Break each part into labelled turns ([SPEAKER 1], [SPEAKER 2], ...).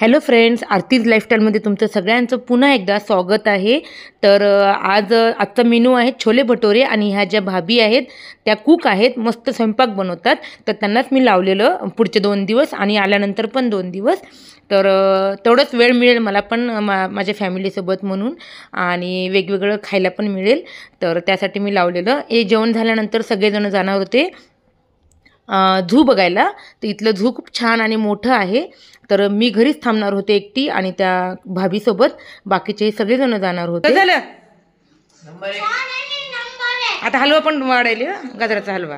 [SPEAKER 1] Hello friends, Aarti's लाईफस्टाईलमध्ये तुमचं सगळ्यांचं पुन्हा एकदा स्वागत आहे। तर आजचा मेनू आहे छोले भटोरे आणि ह्या ज्या भाभी आहेत त्या कुक आहेत, मस्त स्वयंपाक बनवतात। तर त्यांनाच मी लावलेलं पुढचे 2 दिवस आणि आल्यानंतर पण 2 दिवस। तर तेवढंच वेळ मिळेल मला पण माझ्या फॅमिलीसोबत म्हणून, आणि वेगवेगळं खायला पण मिळेल। तर त्यासाठी मी लावलेलं। हे जेवण झाल्यानंतर सगळेजण जाणार होते झू बघायला। तर इथलं झू खूप छान आणि मोठं आहे। तर मी घरीच थांबणार होते एकटी आणि त्या भाभीसोबत, बाकीचे सगळेजण जाणार होते। आता हलवा पण वाढायले, गाजराचा हलवा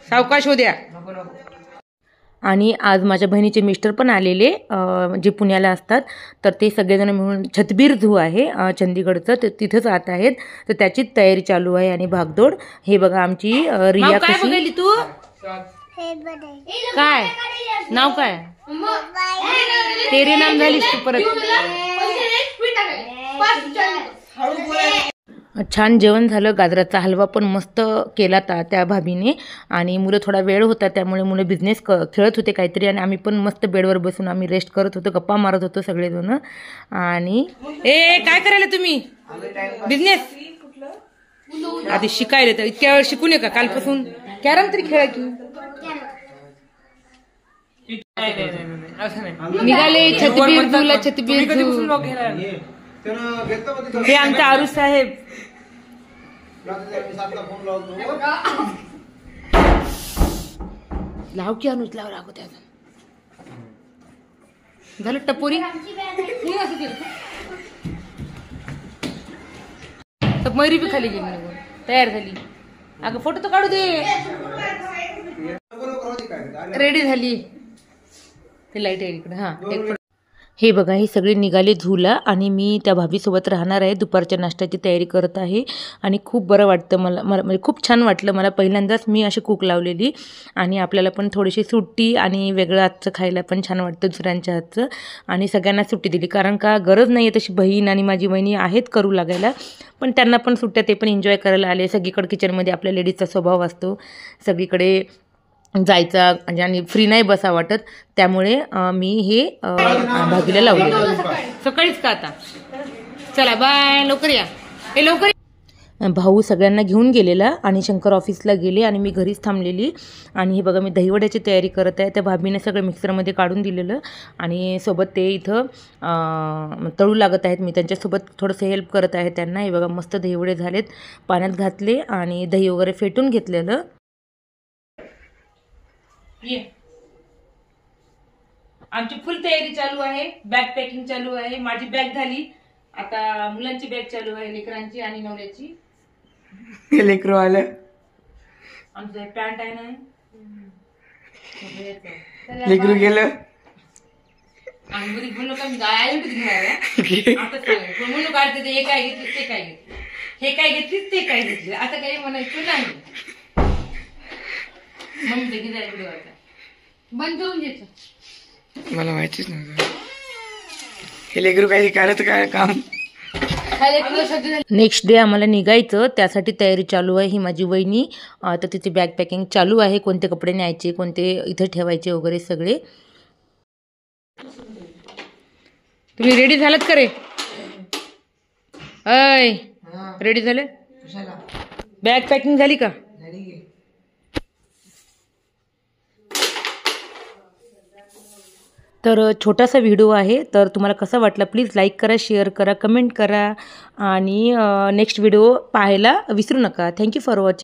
[SPEAKER 1] सावकाश हो द्या। आणि आज माझ्या बहिणीचे मिस्टर पण आलेले, जे पुण्याला असतात। तर ते सगळेजण मिळून छतबीर झू आहे चंदीगडचं, तर तिथंच आत आहेत। तर त्याचीच तयारी चालू आहे आणि भागदौड। हे बघा आमची रिया कशी तू काय नाव काय तेरे नाम झालीस तू परत। छान जेवण झालं, गाजराचा हलवा पण मस्त केला त्या भाभीने। आणि मुलं थोडा वेळ होता त्यामुळे मुलं बिझनेस खेळत होते काहीतरी, आणि आम्ही पण मस्त बेडवर बसून आम्ही रेस्ट करत होतो, गप्पा मारत होतो सगळेजण। आणि काय करायला तुम्ही बिझनेस आधी शिकायला, तर इतक्या वेळ शिकून का कालपासून कॅरम तरी खेळा की निघाले छतबीर झूला। छतबीर झू हे आमचा आरुष साहेब लाव की अनुज लाव लागू त्या झालं टपोरी तर मयुरी बी खाली गेली निघून तयार झाली। अगं फोटो तर काढू दे, रेडी झाली ते लाईट आहे इकडे। हा हे बघा हे सगळे निघाले झूला आणि मी त्या भाभीसोबत राहणार आहे। दुपारच्या नाश्त्याची तयारी करत आहे आणि खूप बरं वाटतं मला म्हणजे खूप छान वाटलं मला। पहिल्यांदाच मी अशी कुक लावलेली आणि आपल्याला पण थोडीशी सुट्टी आणि वेगळं हातचं खायला पण छान वाटतं दुसऱ्यांच्या हातचं। आणि सगळ्यांना सुट्टी दिली, कारण का गरज नाही आहे तशी, बहीण आणि माझी वहिनी आहेत करू लागायला, पण त्यांना पण सुट्ट्या, ते पण एन्जॉय करायला आले। सगळीकडे किचनमध्ये आपल्या लेडीजचा स्वभाव असतो, सगळीकडे जायचा आणि फ्री नाही बसा वाटत, त्यामुळे मी हे भाभीला लावले। सकाळीच का आता चला बाय, लवकर या, हे लवकर या। भाऊ सगळ्यांना घेऊन गेलेला आणि शंकर ऑफिसला गेले आणि मी घरीच थांबलेली। आणि हे बघा मी दहीवड्याची तयारी करत आहे। त्या भाभीने सगळं मिक्सरमध्ये काढून दिलेलं आणि सोबत ते इथं तळू लागत आहेत, मी त्यांच्यासोबत थोडंसं हेल्प करत आहे त्यांना। हे बघा मस्त दहीवडे झालेत, पाण्यात घातले आणि दही वगैरे फेटून घेतलेलं। आमची फुल तयारी चालू आहे, बॅग पॅकिंग चालू आहे। माझी बॅग झाली, आता मुलांची बॅग चालू आहे, लेकरांची आणि नवऱ्याची। लेकरू आलं, आमचं पॅन्ट आहे ना, लेकरू गेलं अंगुरी बोललो का मी म्हणून काढते ते काय घेतली ते काय घेतली, हे काय घेतली ते काय घेतली, आता काही म्हणायचं नाही। बंद करून घ्यायचं, मला माहितीच नव्हतं हे लेकरू काही करत काय काम। नेक्स्ट डे आम्हाला निघायचं, त्यासाठी तयारी चालू आहे। ही माझी वहिनी, तर तिची बॅग पॅकिंग चालू आहे, कोणते कपडे न्यायचे, कोणते इथे ठेवायचे वगैरे सगळे। तुम्ही रेडी झालात का रे? अय रेडी झाले? बॅग पॅकिंग झाली का? तर छोटासा व्हिडिओ आहे, तर तुम्हाला कसा वाटला प्लीज लाईक करा, शेअर करा, कमेंट करा आणि नेक्स्ट व्हिडिओ पाहायला विसरू नका। Thank you for watching.